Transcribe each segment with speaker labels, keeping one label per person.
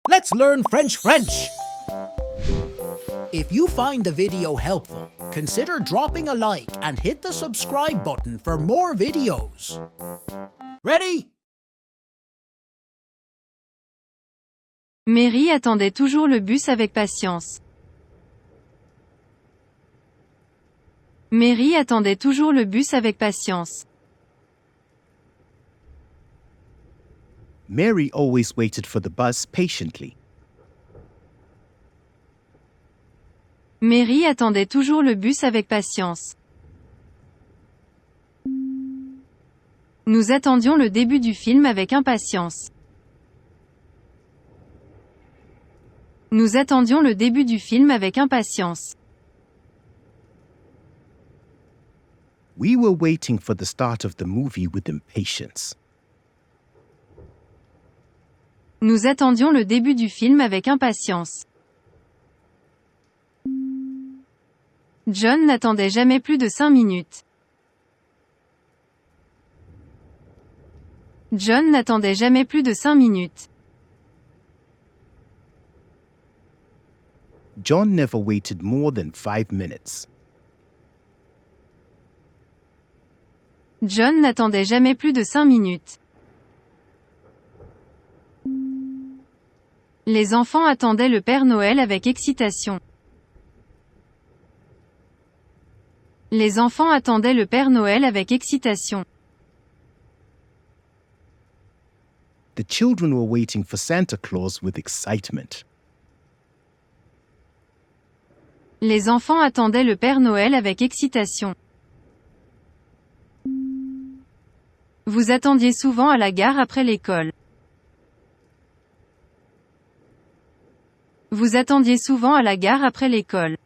Speaker 1: Let's learn French! If you find the video helpful, consider dropping a like and hit the subscribe button for more videos. Ready?
Speaker 2: Mary attendait toujours le bus avec patience. Mary attendait toujours le bus avec patience.
Speaker 3: Mary always waited for the bus patiently.
Speaker 2: Mary attendait toujours le bus avec patience. Nous attendions le début du film avec impatience. Nous attendions le début du film avec impatience.
Speaker 3: We were waiting for the start of the movie with impatience.
Speaker 2: Nous attendions le début du film avec impatience. John n'attendait jamais plus de 5 minutes. John n'attendait jamais plus de 5 minutes.
Speaker 3: John never waited more than 5 minutes.
Speaker 2: John n'attendait jamais plus de 5 minutes. Les enfants attendaient le Père Noël avec excitation. Les enfants attendaient le Père Noël avec excitation.
Speaker 3: The children were waiting for Santa Claus with excitement.
Speaker 2: Les enfants attendaient le Père Noël avec excitation. Vous attendiez souvent à la gare après l'école. Vous attendiez souvent à la gare après l'école.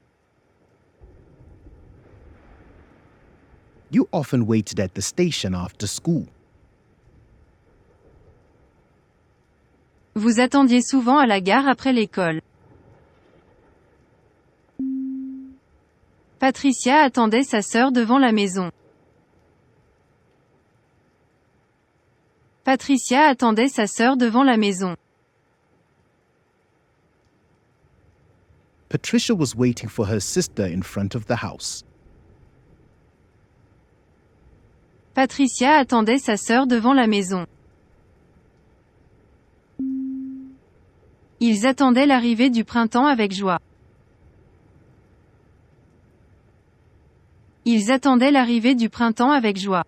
Speaker 3: You often waited at the station after school.
Speaker 2: Vous attendiez souvent à la gare après l'école. Patricia attendait sa sœur devant la maison. Patricia attendait sa sœur devant la maison.
Speaker 3: Patricia was waiting for her sister in front of the house.
Speaker 2: Patricia attendait sa sœur devant la maison. Ils attendaient l'arrivée du printemps avec joie. Ils attendaient l'arrivée du printemps avec joie.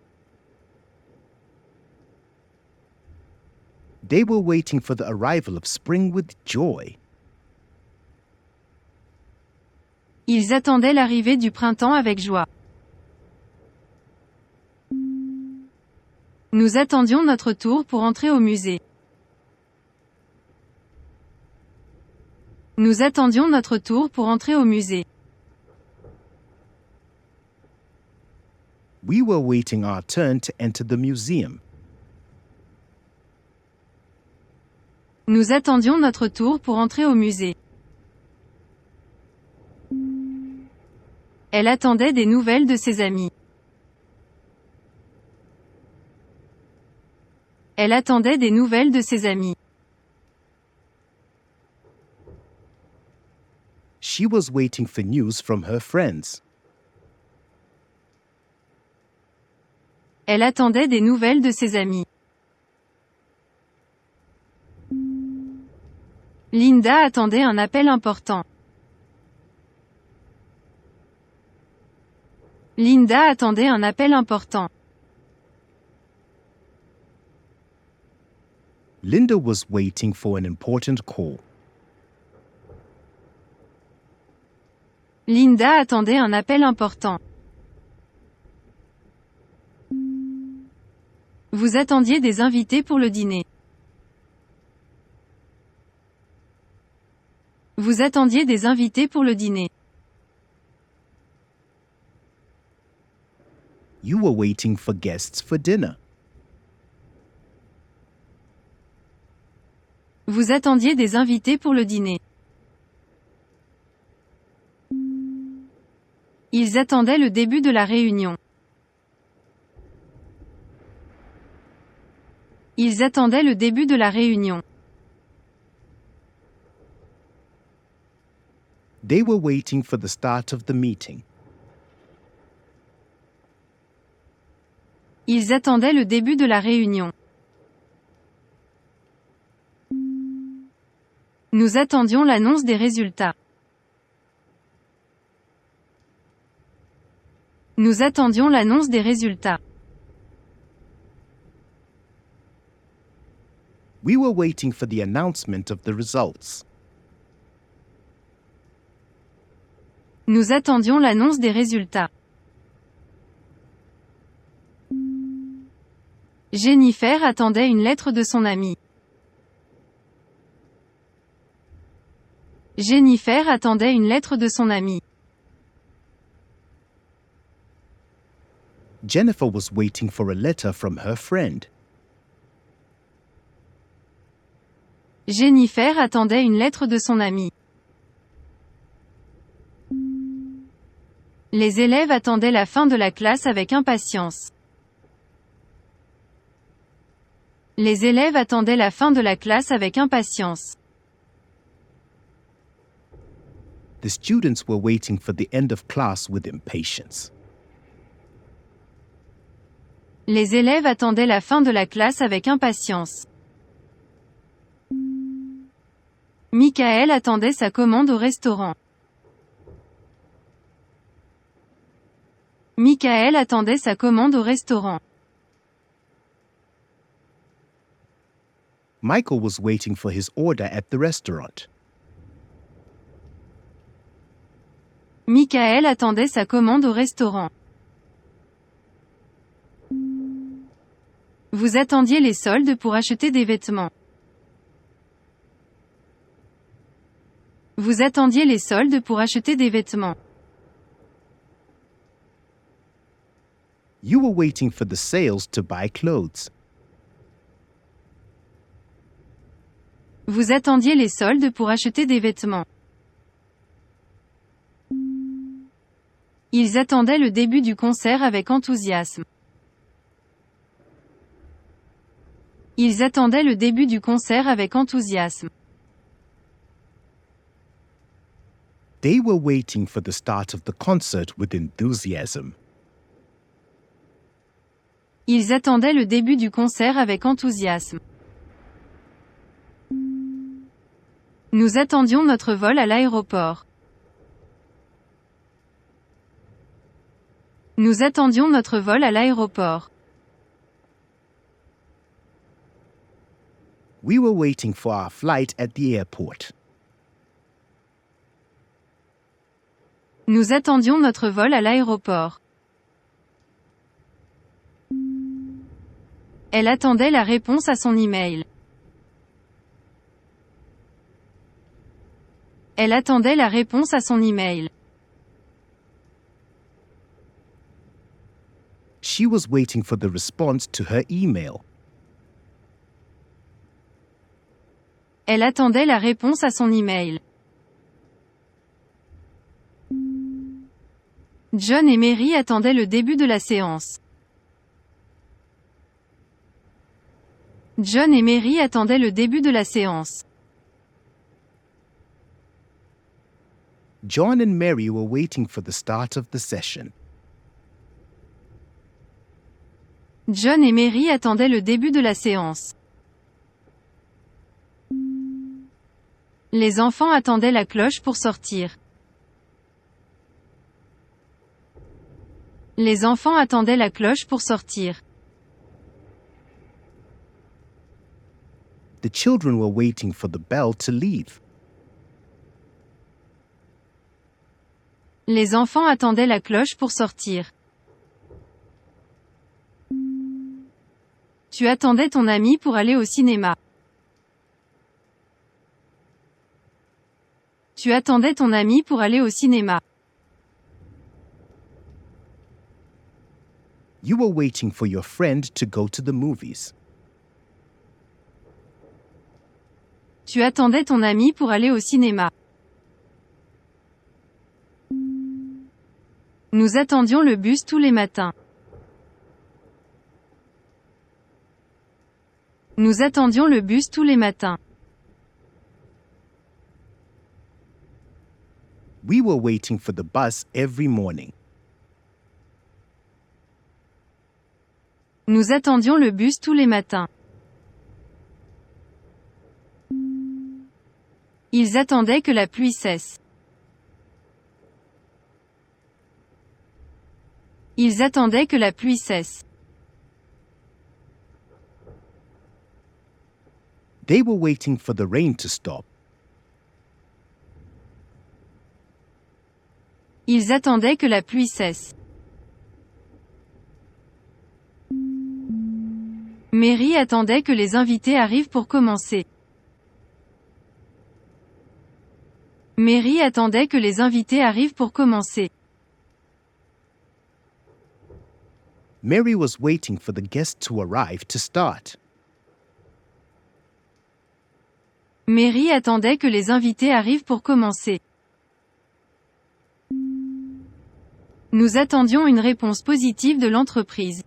Speaker 3: They were waiting for the arrival of spring with joy.
Speaker 2: Ils attendaient l'arrivée du printemps avec joie. Nous attendions notre tour pour entrer au musée. Nous attendions notre tour pour entrer au musée.
Speaker 3: We were waiting our turn to enter the museum.
Speaker 2: Nous attendions notre tour pour entrer au musée. Elle attendait des nouvelles de ses amis. Elle attendait des nouvelles de ses amis.
Speaker 3: She was waiting for news from her friends.
Speaker 2: Elle attendait des nouvelles de ses amis. Linda attendait un appel important. Linda attendait un appel important.
Speaker 3: Linda was waiting for an important call.
Speaker 2: Linda attendait un appel important. Vous attendiez des invités pour le dîner. Vous attendiez des invités pour le dîner.
Speaker 3: You were waiting for guests for dinner.
Speaker 2: Vous attendiez des invités pour le dîner. Ils attendaient le début de la réunion. Ils attendaient le début de la réunion.
Speaker 3: They were waiting for the start of the meeting.
Speaker 2: Ils attendaient le début de la réunion. Nous attendions l'annonce des résultats. Nous attendions l'annonce des résultats.
Speaker 3: We were waiting for the announcement of the results.
Speaker 2: Nous attendions l'annonce des résultats. Jennifer attendait une lettre de son ami. Jennifer attendait une lettre de son ami.
Speaker 3: Jennifer was waiting for a letter from her friend.
Speaker 2: Jennifer attendait une lettre de son ami. Les élèves attendaient la fin de la classe avec impatience. Les élèves attendaient la fin de la classe avec impatience.
Speaker 3: The students were waiting for the end of class with impatience.
Speaker 2: Les élèves attendaient la fin de la classe avec impatience. Michael attendait sa commande au restaurant. Michael attendait sa commande au restaurant.
Speaker 3: Michael was waiting for his order at the restaurant.
Speaker 2: Michael attendait sa commande au restaurant. Vous attendiez les soldes pour acheter des vêtements. Vous attendiez les soldes pour acheter des vêtements.
Speaker 3: You were waiting for the sales to buy clothes.
Speaker 2: Vous attendiez les soldes pour acheter des vêtements. Ils attendaient le début du concert avec enthousiasme. Ils attendaient le début du concert avec enthousiasme.
Speaker 3: They were waiting for the start of the concert with enthusiasm.
Speaker 2: Ils attendaient le début du concert avec enthousiasme. Nous attendions notre vol à l'aéroport. Nous attendions notre vol à l'aéroport.
Speaker 3: We were waiting for our flight at the airport.
Speaker 2: Nous attendions notre vol à l'aéroport. Elle attendait la réponse à son email. Elle attendait la réponse à son email.
Speaker 3: She was waiting for the response to her email.
Speaker 2: Elle attendait la réponse à son email. John et Mary attendaient le début de la séance. John et Mary attendaient le début de la séance.
Speaker 3: John and Mary were waiting for the start of the session.
Speaker 2: John et Mary attendaient le début de la séance. Les enfants attendaient la cloche pour sortir. Les enfants attendaient la cloche pour sortir.
Speaker 3: The children were waiting for the bell to leave.
Speaker 2: Les enfants attendaient la cloche pour sortir. Tu attendais ton ami pour aller au cinéma. Tu attendais ton ami pour aller au cinéma.
Speaker 3: You were waiting for your friend to go to the movies.
Speaker 2: Tu attendais ton ami pour aller au cinéma. Nous attendions le bus tous les matins. Nous attendions le bus tous les matins.
Speaker 3: We were waiting for the bus every morning.
Speaker 2: Nous attendions le bus tous les matins. Ils attendaient que la pluie cesse. Ils attendaient que la pluie cesse.
Speaker 3: They were waiting for the rain to stop.
Speaker 2: Ils attendaient que la pluie cesse. Mary attendait que les invités arrivent pour commencer. Mary attendait que les invités arrivent pour commencer.
Speaker 3: Mary was waiting for the guests to arrive to start.
Speaker 2: Mary attendait que les invités arrivent pour commencer. Nous attendions une réponse positive de l'entreprise.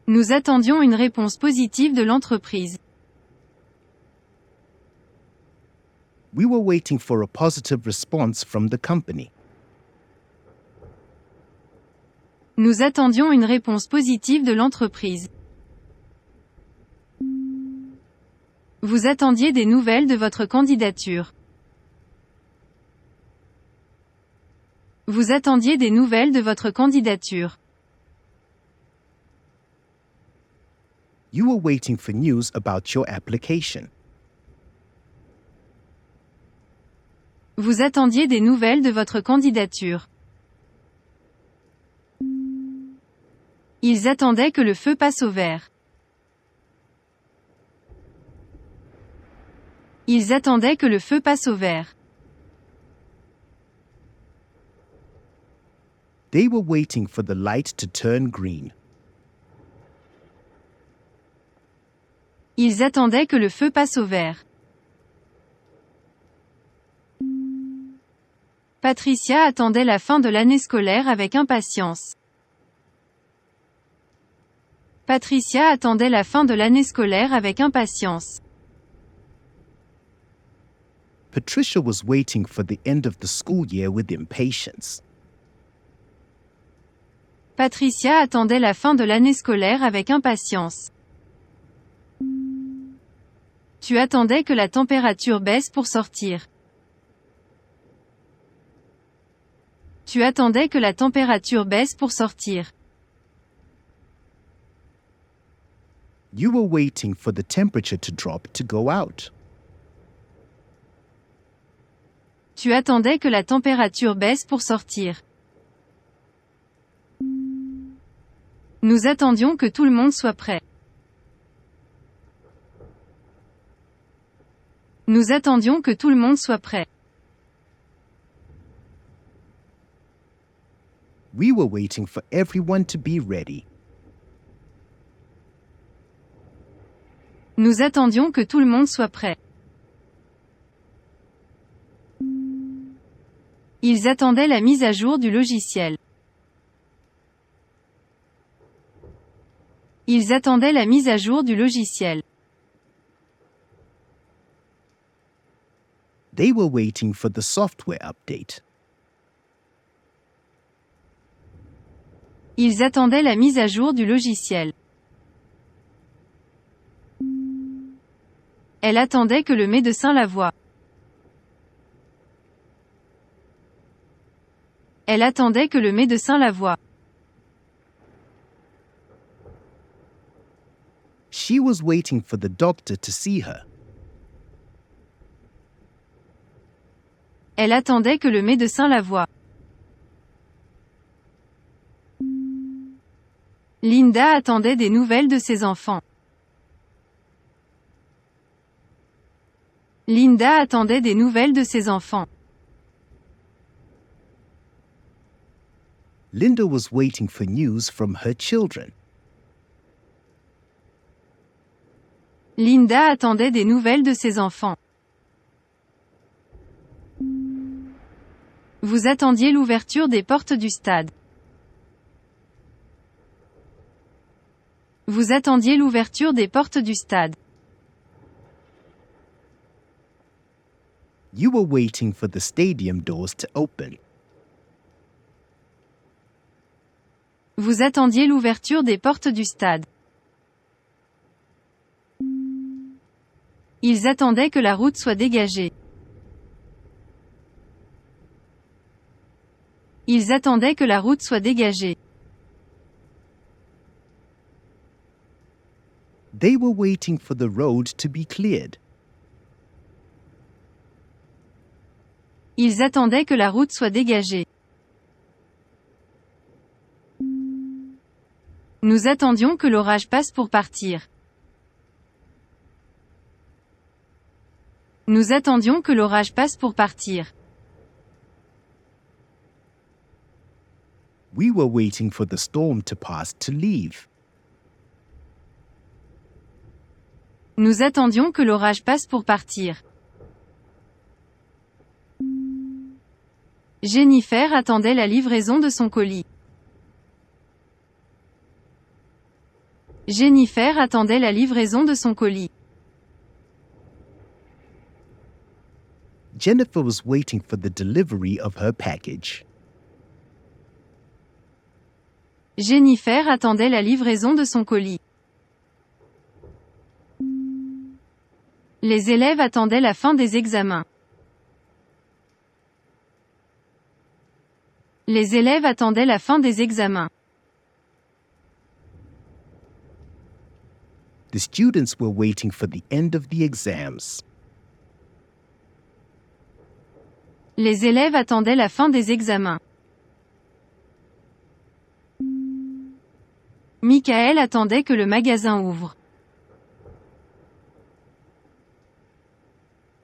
Speaker 2: Nous attendions une réponse positive de l'entreprise.
Speaker 3: We were waiting for a positive response from the company.
Speaker 2: Nous attendions une réponse positive de l'entreprise. Vous attendiez des nouvelles de votre candidature. Vous attendiez des nouvelles de votre candidature.
Speaker 3: You were waiting for news about your application.
Speaker 2: Vous attendiez des nouvelles de votre candidature. Ils attendaient que le feu passe au vert. Ils attendaient que le feu passe au vert.
Speaker 3: They were waiting for the light to turn green.
Speaker 2: Ils attendaient que le feu passe au vert. Patricia attendait la fin de l'année scolaire avec impatience. Patricia attendait la fin de l'année scolaire avec impatience.
Speaker 3: Patricia was waiting for the end of the school year with impatience.
Speaker 2: Patricia attendait la fin de l'année scolaire avec impatience. Tu attendais que la température baisse pour sortir. Tu attendais que la température baisse pour sortir.
Speaker 3: You were waiting for the temperature to drop to go out.
Speaker 2: Tu attendais que la température baisse pour sortir. Nous attendions que tout le monde soit prêt. Nous attendions que tout le monde soit prêt.
Speaker 3: We were waiting for everyone to be ready.
Speaker 2: Nous attendions que tout le monde soit prêt. Ils attendaient la mise à jour du logiciel. Ils attendaient la mise à jour du logiciel.
Speaker 3: They were waiting for the software update.
Speaker 2: Ils attendaient la mise à jour du logiciel. Elle attendait que le médecin la voie. Elle attendait que le médecin la voie.
Speaker 3: She was waiting for the doctor to see her.
Speaker 2: Elle attendait que le médecin la voie. Linda attendait des nouvelles de ses enfants. Linda attendait des nouvelles de ses enfants.
Speaker 3: Linda was waiting for news from her children.
Speaker 2: Linda attendait des nouvelles de ses enfants. Vous attendiez l'ouverture des portes du stade. Vous attendiez l'ouverture des portes du stade.
Speaker 3: You were waiting for the stadium doors to open.
Speaker 2: Vous attendiez l'ouverture des portes du stade. Ils attendaient que la route soit dégagée. Ils attendaient que la route soit dégagée.
Speaker 3: They were waiting for the road to be cleared.
Speaker 2: Ils attendaient que la route soit dégagée. Nous attendions que l'orage passe pour partir. Nous attendions que l'orage passe pour partir.
Speaker 3: We were waiting for the storm to pass to leave.
Speaker 2: Nous attendions que l'orage passe pour partir. Jennifer attendait la livraison de son colis. Jennifer attendait la livraison de son colis.
Speaker 3: Jennifer was waiting for the delivery of her package.
Speaker 2: Jennifer attendait la livraison de son colis. Les élèves attendaient la fin des examens. Les élèves attendaient la fin des examens.
Speaker 3: The students were waiting for the end of the exams.
Speaker 2: Les élèves attendaient la fin des examens. Michael attendait que le magasin ouvre.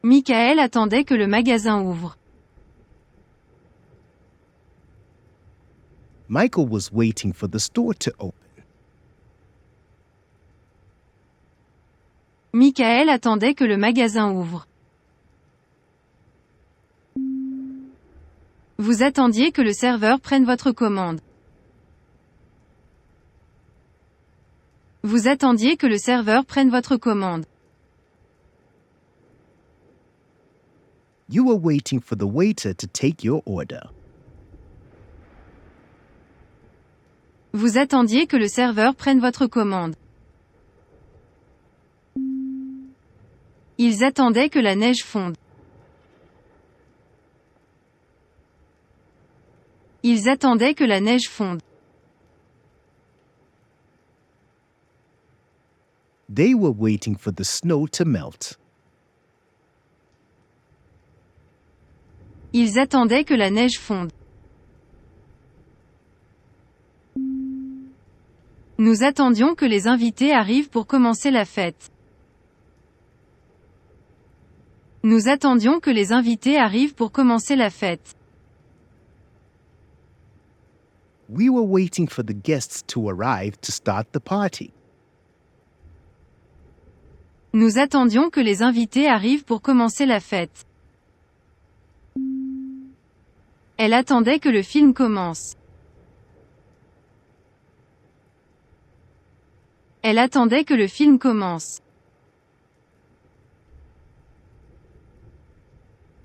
Speaker 2: Michael attendait que le magasin ouvre.
Speaker 3: Michael was waiting for the store to open.
Speaker 2: Michael attendait que le magasin ouvre. Vous attendiez que le serveur prenne votre commande. Vous attendiez que le serveur prenne votre commande.
Speaker 3: You were waiting for the waiter to take your order.
Speaker 2: Vous attendiez que le serveur prenne votre commande. Ils attendaient que la neige fonde. Ils attendaient que la neige fonde.
Speaker 3: They were waiting for the snow to melt.
Speaker 2: Ils attendaient que la neige fonde. Nous attendions que les invités arrivent pour commencer la fête. Nous attendions que les invités arrivent pour commencer la fête.
Speaker 3: We were waiting for the guests to arrive to start the party.
Speaker 2: Nous attendions que les invités arrivent pour commencer la fête. Elle attendait que le film commence. Elle attendait que le film commence.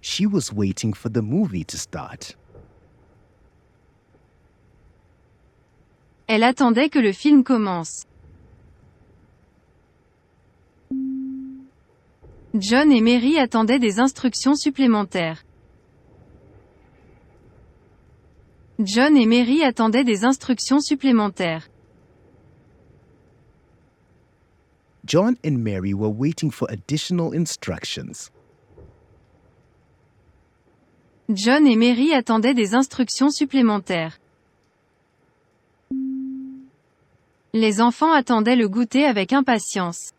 Speaker 3: She was waiting for the movie to start.
Speaker 2: Elle attendait que le film commence. John et Mary attendaient des instructions supplémentaires. John et Mary attendaient des instructions supplémentaires.
Speaker 3: John and Mary were waiting for additional instructions.
Speaker 2: John et Mary attendaient des instructions supplémentaires. Les enfants attendaient le goûter avec impatience.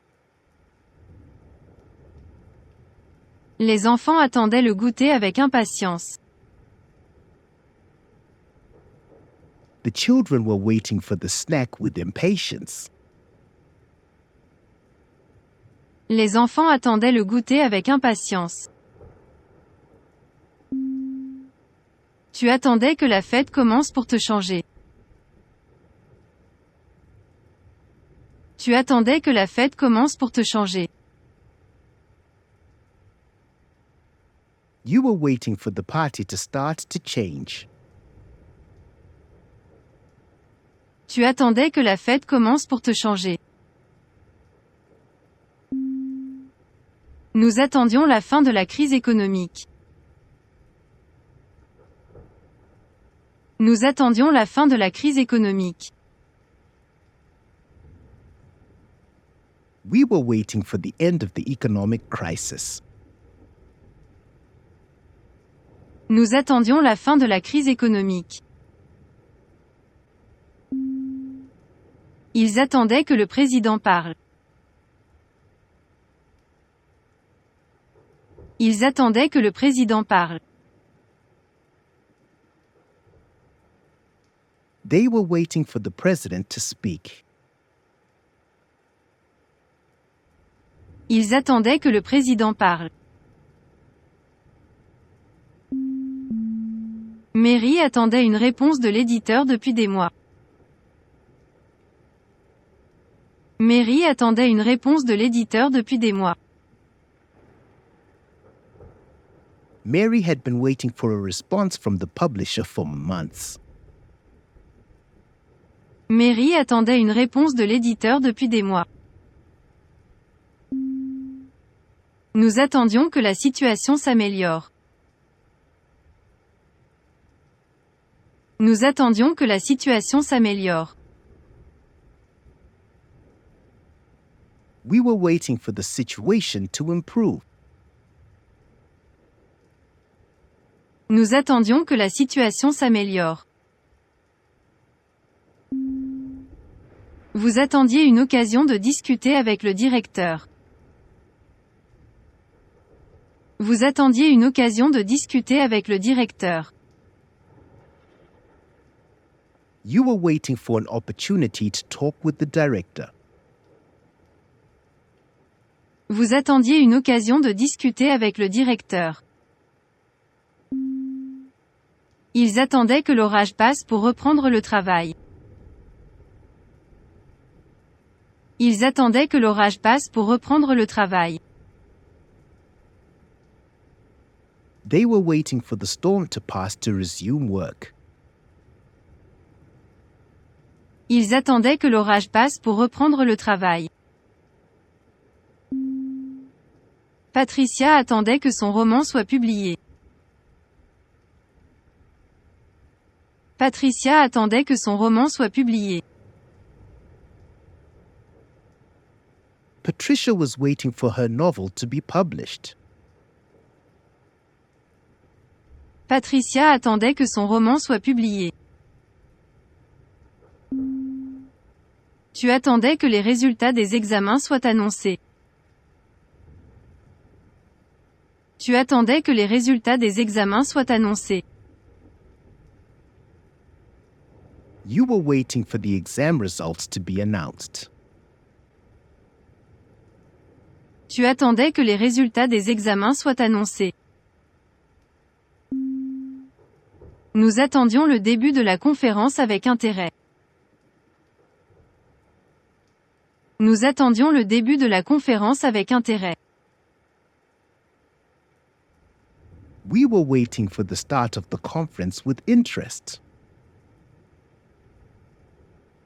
Speaker 2: Les enfants attendaient le goûter avec impatience.
Speaker 3: The children were waiting for the snack with impatience.
Speaker 2: Les enfants attendaient le goûter avec impatience. Tu attendais que la fête commence pour te changer. Tu attendais que la fête commence pour te changer.
Speaker 3: You were waiting for the party to start to change.
Speaker 2: Tu attendais que la fête commence pour te changer. Nous attendions la fin de la crise économique. Nous attendions la fin de la crise économique.
Speaker 3: We were waiting for the end of the economic crisis.
Speaker 2: Nous attendions la fin de la crise économique. Ils attendaient que le président parle. Ils attendaient que le président parle.
Speaker 3: They were waiting for the president to speak.
Speaker 2: Ils attendaient que le président parle. Mary attendait une réponse de l'éditeur depuis des mois. Mary attendait une réponse de l'éditeur depuis des mois.
Speaker 3: Mary had been waiting for a response from the publisher for months.
Speaker 2: Mary attendait une réponse de l'éditeur depuis des mois. Nous attendions que la situation s'améliore. Nous attendions que la situation s'améliore.
Speaker 3: We were waiting for the situation to improve.
Speaker 2: Nous attendions que la situation s'améliore. Vous attendiez une occasion de discuter avec le directeur. Vous attendiez une occasion de discuter avec le directeur.
Speaker 3: You were waiting for an opportunity to talk with the director.
Speaker 2: Vous attendiez une occasion de discuter avec le directeur. Ils attendaient que l'orage passe pour reprendre le travail. Ils attendaient que l'orage passe pour reprendre le travail.
Speaker 3: They were waiting for the storm to pass to resume work.
Speaker 2: Ils attendaient que l'orage passe pour reprendre le travail. Patricia attendait que son roman soit publié. Patricia attendait que son roman soit publié.
Speaker 3: Patricia was waiting for her novel to be published.
Speaker 2: Patricia attendait que son roman soit publié. Tu attendais que les résultats des examens soient annoncés. Tu attendais que les résultats des examens soient annoncés.
Speaker 3: You were waiting for the exam results to be announced.
Speaker 2: Tu attendais que les résultats des examens soient annoncés. Nous attendions le début de la conférence avec intérêt. Nous attendions le début de la conférence avec intérêt.
Speaker 3: We were waiting for the start of the conference with interest.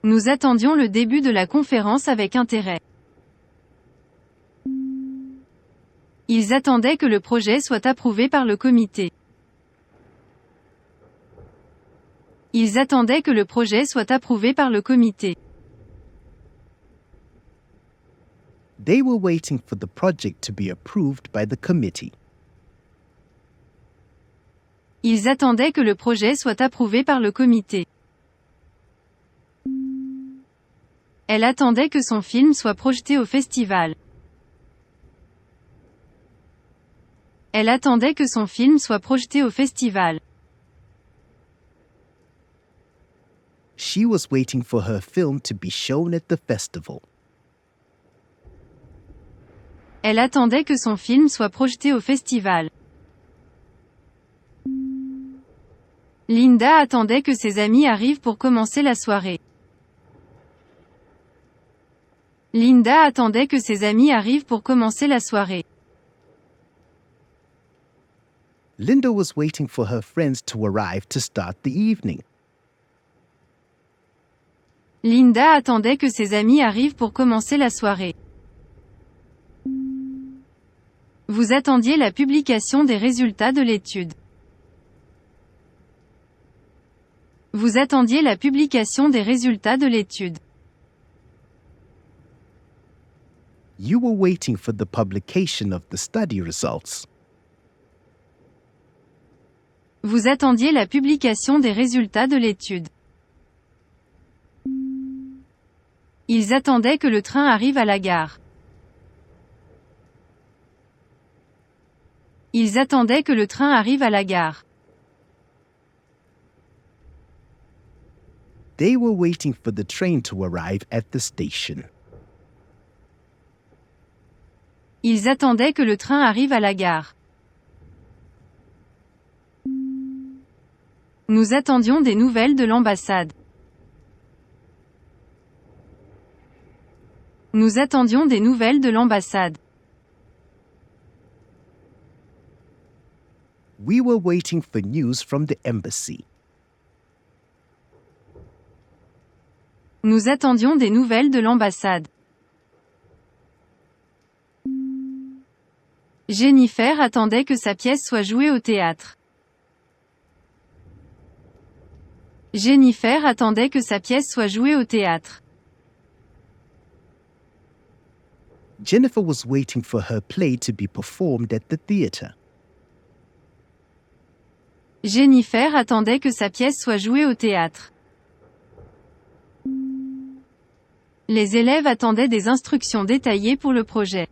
Speaker 2: Nous attendions le début de la conférence avec intérêt. Ils attendaient que le projet soit approuvé par le comité. Ils attendaient que le projet soit approuvé par le comité.
Speaker 3: They were waiting for the project to be approved by the committee.
Speaker 2: Ils attendaient que le projet soit approuvé par le comité. Elle attendait que son film soit projeté au festival. Elle attendait que son film soit projeté au festival.
Speaker 3: She was waiting for her film to be shown at the festival.
Speaker 2: Elle attendait que son film soit projeté au festival. Linda attendait que ses amis arrivent pour commencer la soirée. Linda attendait que ses amis arrivent pour commencer la soirée.
Speaker 3: Linda was waiting for her friends to arrive to start the evening.
Speaker 2: Linda attendait que ses amis arrivent pour commencer la soirée. Vous attendiez la publication des résultats de l'étude. Vous attendiez la publication des résultats de l'étude.
Speaker 3: You were waiting for the publication of the study results.
Speaker 2: Vous attendiez la publication des résultats de l'étude. Ils attendaient que le train arrive à la gare. Ils attendaient que le train arrive à la gare.
Speaker 3: They were waiting for the train to arrive at the station.
Speaker 2: Ils attendaient que le train arrive à la gare. Nous attendions des nouvelles de l'ambassade. Nous attendions des nouvelles de l'ambassade.
Speaker 3: We were waiting for news from the embassy.
Speaker 2: Nous attendions des nouvelles de l'ambassade. Jennifer attendait que sa pièce soit jouée au théâtre. Jennifer attendait que sa pièce soit jouée au théâtre.
Speaker 3: Jennifer was waiting for her play to be performed at the theater.
Speaker 2: Jennifer attendait que sa pièce soit jouée au théâtre. Les élèves attendaient des instructions détaillées pour le projet.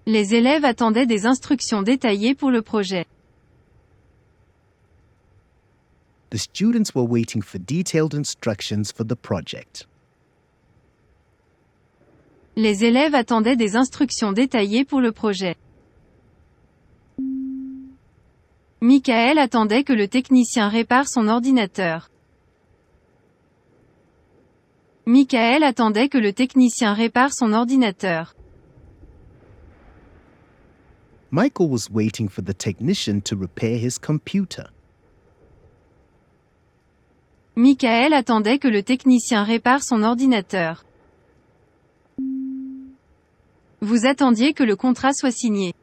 Speaker 2: Les élèves attendaient des instructions détaillées pour le projet.
Speaker 3: The students were waiting for detailed instructions for the project.
Speaker 2: Les élèves attendaient des instructions détaillées pour le projet. Michael attendait que le technicien répare son ordinateur. Michael attendait que le technicien répare son ordinateur.
Speaker 3: Michael was waiting for the technician to repair his computer.
Speaker 2: Michael attendait que le technicien répare son ordinateur. Vous attendiez que le contrat soit signé.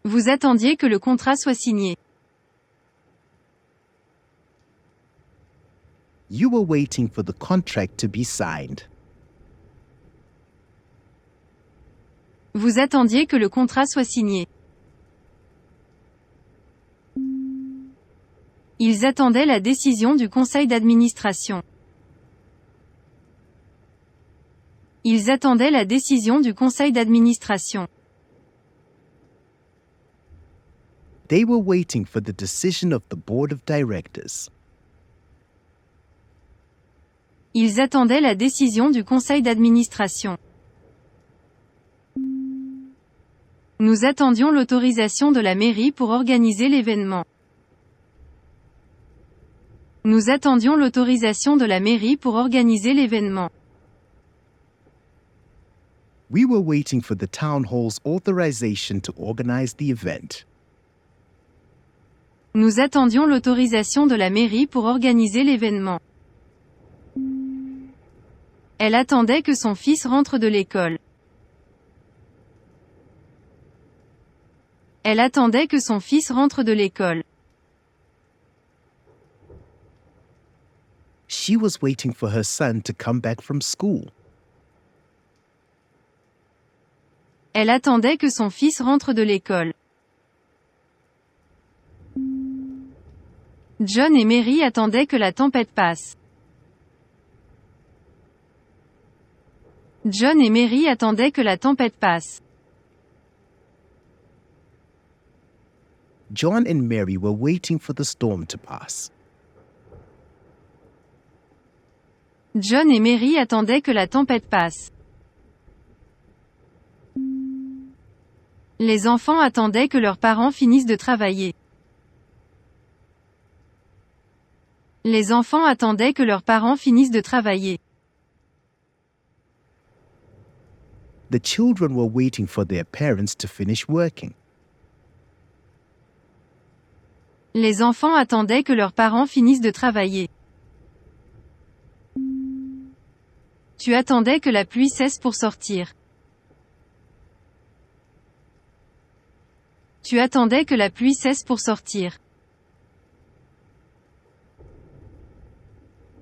Speaker 2: Vous attendiez que le contrat soit signé.
Speaker 3: You were waiting for the contract to be signed.
Speaker 2: Vous attendiez que le contrat soit signé. Ils attendaient la décision du conseil d'administration. Ils attendaient la décision du conseil d'administration.
Speaker 3: They were waiting for the decision of the board of directors.
Speaker 2: Ils attendaient la décision du conseil d'administration. Nous attendions l'autorisation de la mairie pour organiser l'événement. Nous attendions l'autorisation de la mairie pour organiser l'événement.
Speaker 3: We were waiting for the town hall's authorization to organize the event.
Speaker 2: Nous attendions l'autorisation de la mairie pour organiser l'événement. Elle attendait que son fils rentre de l'école. Elle attendait que son fils rentre de l'école.
Speaker 3: She was waiting for her son to come back from school.
Speaker 2: Elle attendait que son fils rentre de l'école. John et Mary attendaient que la tempête passe. John et Mary attendaient que la tempête passe.
Speaker 3: John and Mary were waiting for the storm to pass.
Speaker 2: John et Mary attendaient que la tempête passe. Les enfants attendaient que leurs parents finissent de travailler. Les enfants attendaient que leurs parents finissent de travailler.
Speaker 3: The children were waiting for their parents to finish working.
Speaker 2: Les enfants attendaient que leurs parents finissent de travailler. Tu attendais que la pluie cesse pour sortir. Tu attendais que la pluie cesse pour sortir.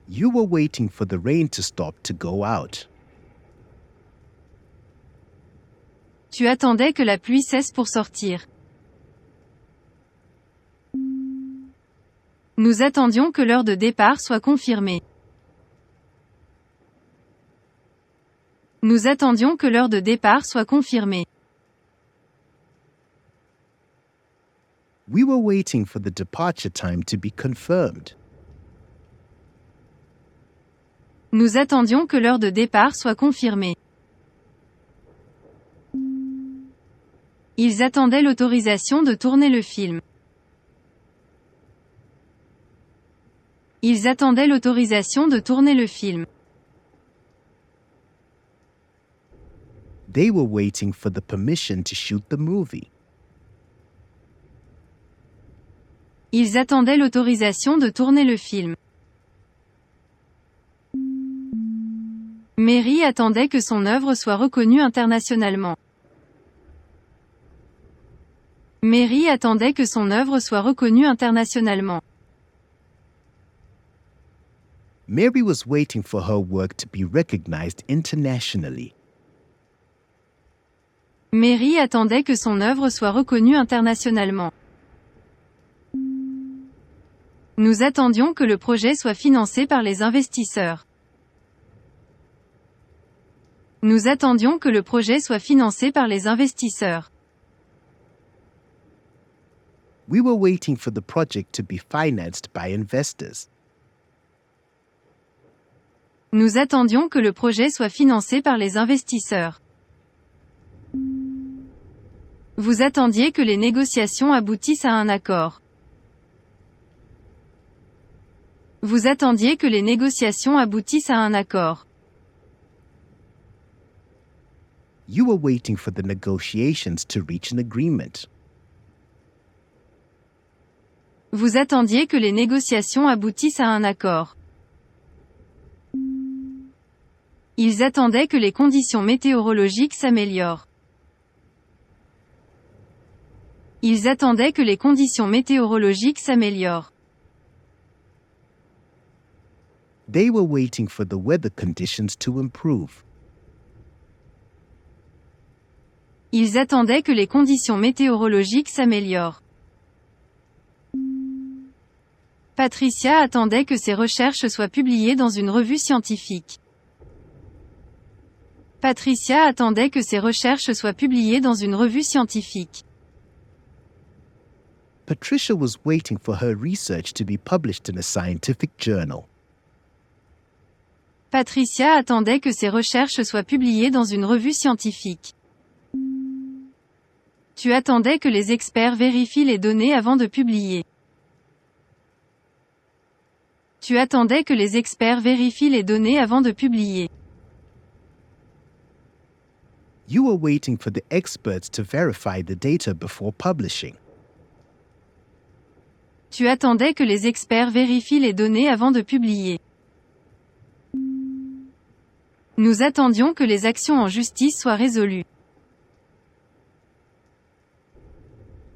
Speaker 3: You were waiting for the rain to stop to go out.
Speaker 2: Tu attendais que la pluie cesse pour sortir. Nous attendions que l'heure de départ soit confirmée. Nous attendions que l'heure de départ soit confirmée.
Speaker 3: We were waiting for the departure time to be confirmed.
Speaker 2: Nous attendions que l'heure de départ soit confirmée. Ils attendaient l'autorisation de tourner le film. Ils attendaient l'autorisation de tourner le film.
Speaker 3: They were waiting for the permission to shoot the movie.
Speaker 2: Ils attendaient l'autorisation de tourner le film. Mary attendait que son œuvre soit reconnue internationalement. Mary attendait que son œuvre soit reconnue internationalement.
Speaker 3: Mary was waiting for her work to be recognized internationally.
Speaker 2: Mary attendait que son œuvre soit reconnue internationalement. Nous attendions que le projet soit financé par les investisseurs. Nous attendions que le projet soit financé par les investisseurs.
Speaker 3: We were waiting for the project to be financed by investors.
Speaker 2: Nous attendions que le projet soit financé par les investisseurs. Vous attendiez que les négociations aboutissent à un accord. Vous attendiez que les négociations aboutissent à un accord.
Speaker 3: You were waiting for the negotiations to reach an agreement.
Speaker 2: Vous attendiez que les négociations aboutissent à un accord. Ils attendaient que les conditions météorologiques s'améliorent. Ils attendaient que les conditions météorologiques s'améliorent.
Speaker 3: They were waiting for the weather conditions to improve.
Speaker 2: Ils attendaient que les conditions météorologiques s'améliorent. Patricia attendait que ses recherches soient publiées dans une revue scientifique. Patricia attendait que ses recherches soient publiées dans une revue scientifique.
Speaker 3: Patricia was waiting for her research to be published in a scientific journal.
Speaker 2: Patricia attendait que ses recherches soient publiées dans une revue scientifique. Tu attendais que les experts vérifient les données avant de publier. Tu attendais que les experts vérifient les données avant de publier.
Speaker 3: You were waiting for the experts to verify the data before publishing.
Speaker 2: Tu attendais que les experts vérifient les données avant de publier. Nous attendions que les actions en justice soient résolues.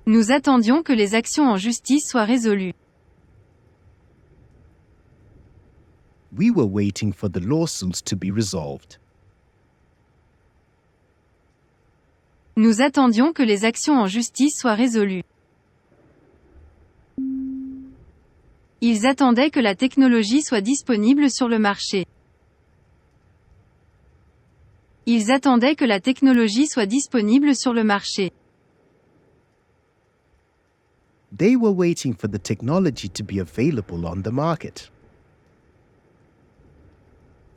Speaker 2: Nous attendions que les actions en justice soient résolues.
Speaker 3: We were waiting for the lawsuits to be resolved.
Speaker 2: Nous attendions que les actions en justice soient résolues. Ils attendaient que la technologie soit disponible sur le marché. Ils attendaient que la technologie soit disponible sur le marché.
Speaker 3: They were waiting for the technology to be available on the market.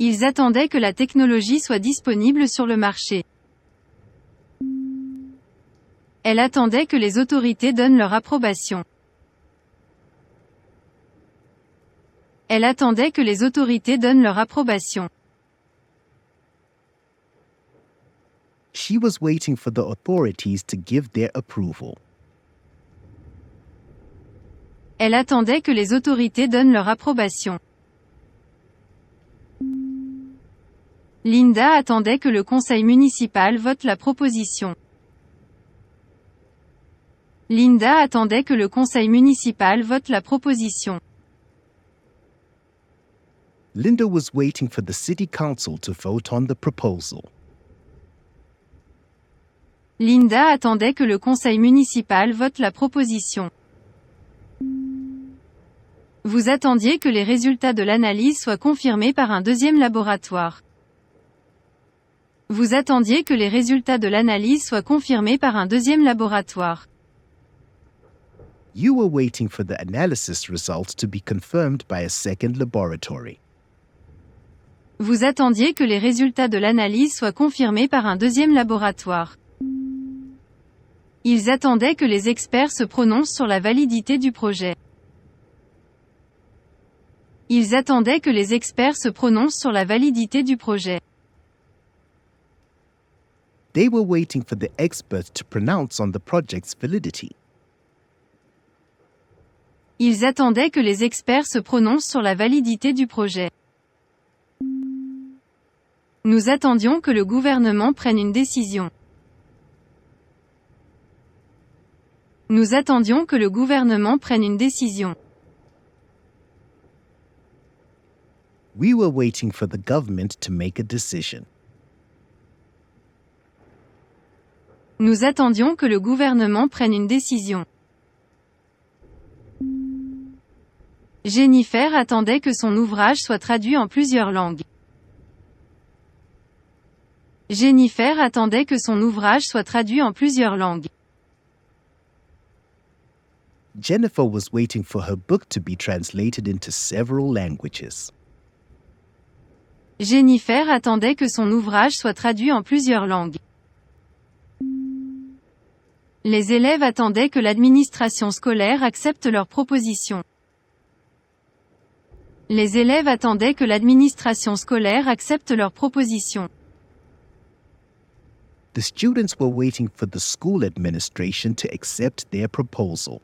Speaker 2: Ils attendaient que la technologie soit disponible sur le marché. Elle attendait que les autorités donnent leur approbation. Elle attendait que les autorités donnent leur approbation.
Speaker 3: She was waiting for the authorities to give their approval.
Speaker 2: Elle attendait que les autorités donnent leur approbation. Linda attendait que le conseil municipal vote la proposition. Linda attendait que le conseil municipal vote la proposition.
Speaker 3: Linda was waiting for the city council to vote on the proposal.
Speaker 2: Linda attendait que le conseil municipal vote la proposition. Vous attendiez que les résultats de l'analyse soient confirmés par un deuxième laboratoire. Vous attendiez que les résultats de l'analyse soient confirmés par un deuxième laboratoire.
Speaker 3: You were waiting for the analysis results to be confirmed by a second laboratory.
Speaker 2: Vous attendiez que les résultats de l'analyse soient confirmés par un deuxième laboratoire. Ils attendaient que les experts se prononcent sur la validité du projet. Ils attendaient que les experts se prononcent sur la validité du projet.
Speaker 3: They were waiting for the experts to pronounce on the project's validity.
Speaker 2: Ils attendaient que les experts se prononcent sur la validité du projet. Nous attendions que le gouvernement prenne une décision. Nous attendions que le gouvernement prenne une décision.
Speaker 3: We were waiting for the government to make a decision.
Speaker 2: Nous attendions que le gouvernement prenne une décision. Jennifer attendait que son ouvrage soit traduit en plusieurs langues. Jennifer attendait que son ouvrage soit traduit en plusieurs langues.
Speaker 3: Jennifer was waiting for her book to be translated into several languages.
Speaker 2: Jennifer attendait que son ouvrage soit traduit en plusieurs langues. Les élèves attendaient que l'administration scolaire accepte leurs propositions. Les élèves attendaient que l'administration scolaire accepte leurs propositions.
Speaker 3: The students were waiting for the school administration to accept their proposal.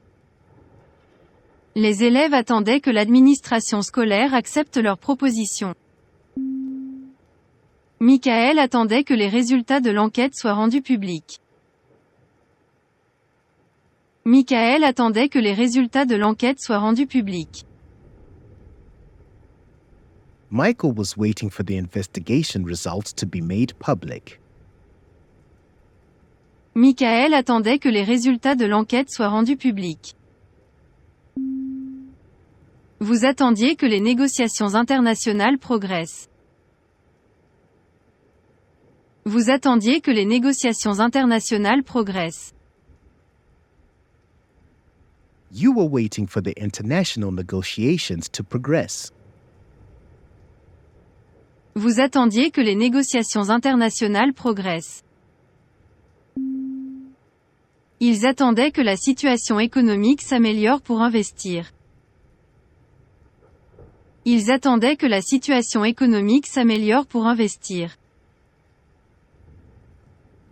Speaker 2: Les élèves attendaient que l'administration scolaire accepte leurs propositions. Michael attendait que les résultats de l'enquête soient rendus publics. Michael attendait que les résultats de l'enquête soient rendus publics.
Speaker 3: Michael was waiting for the investigation results to be made public.
Speaker 2: Michael attendait que les résultats de l'enquête soient rendus publics. Vous attendiez que les négociations internationales progressent. Vous attendiez que les négociations internationales progressent.
Speaker 3: You were waiting for the international negotiations to progress.
Speaker 2: Vous attendiez que les négociations internationales progressent. Ils attendaient que la situation économique s'améliore pour investir. Ils attendaient que la situation économique s'améliore pour investir.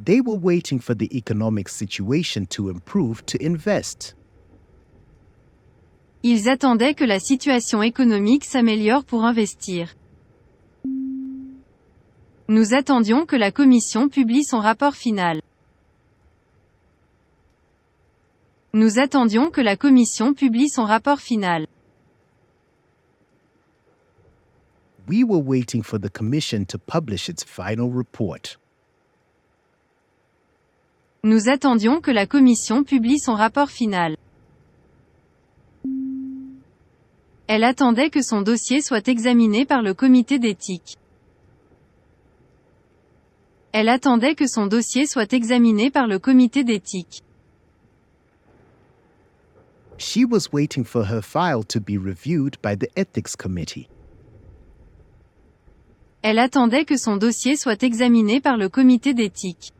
Speaker 3: They were waiting for the economic situation to improve to invest.
Speaker 2: Ils attendaient que la situation économique s'améliore pour investir. Nous attendions que la Commission publie son rapport final. Nous attendions que la Commission publie son rapport final.
Speaker 3: We were waiting for the Commission to publish its final report.
Speaker 2: Nous attendions que la Commission publie son rapport final. Elle attendait que son dossier soit examiné par le comité d'éthique. Elle attendait que son dossier soit examiné par le comité d'éthique.
Speaker 3: She was waiting for her file to be reviewed by the Ethics Committee.
Speaker 2: Elle attendait que son dossier soit examiné par le comité d'éthique.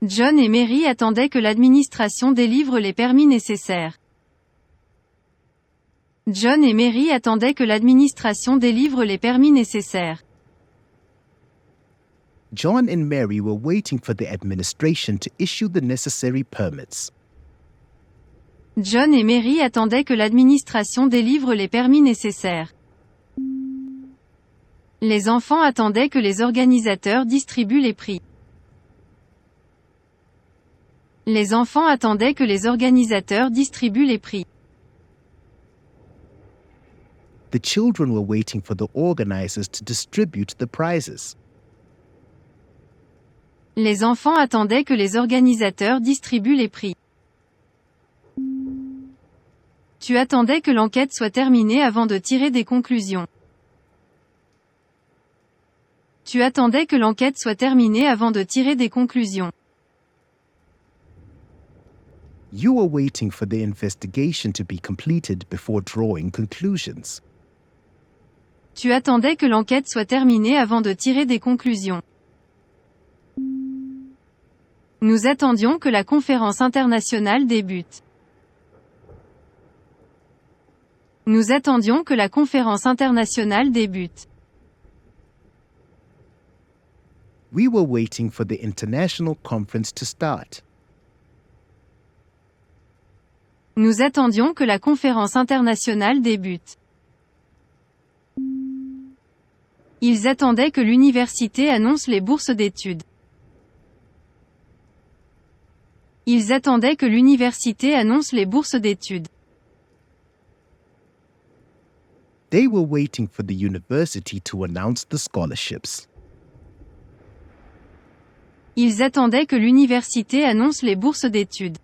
Speaker 2: John et Mary attendaient que l'administration délivre les permis nécessaires. John et Mary attendaient que l'administration délivre les permis nécessaires.
Speaker 3: John and Mary were waiting for the administration to issue the necessary permits.
Speaker 2: John et Mary attendaient que l'administration délivre les permis nécessaires. Les enfants attendaient que les organisateurs distribuent les prix. Les enfants attendaient que les organisateurs distribuent les prix.
Speaker 3: The children were waiting for the organizers to distribute the prizes.
Speaker 2: Les enfants attendaient que les organisateurs distribuent les prix. Tu attendais que l'enquête soit terminée avant de tirer des conclusions. Tu attendais que l'enquête soit terminée avant de tirer des conclusions.
Speaker 3: You were waiting for the investigation to be completed before drawing conclusions.
Speaker 2: Tu attendais que l'enquête soit terminée avant de tirer des conclusions. Nous attendions que la conférence internationale débute. Nous attendions que la conférence internationale débute.
Speaker 3: We were waiting for the international conference to start.
Speaker 2: Nous attendions que la conférence internationale débute. Ils attendaient que l'université annonce les bourses d'études. Ils attendaient que l'université annonce les bourses d'études.
Speaker 3: They were waiting for the university to announce the scholarships.
Speaker 2: Ils attendaient que l'université annonce les bourses d'études.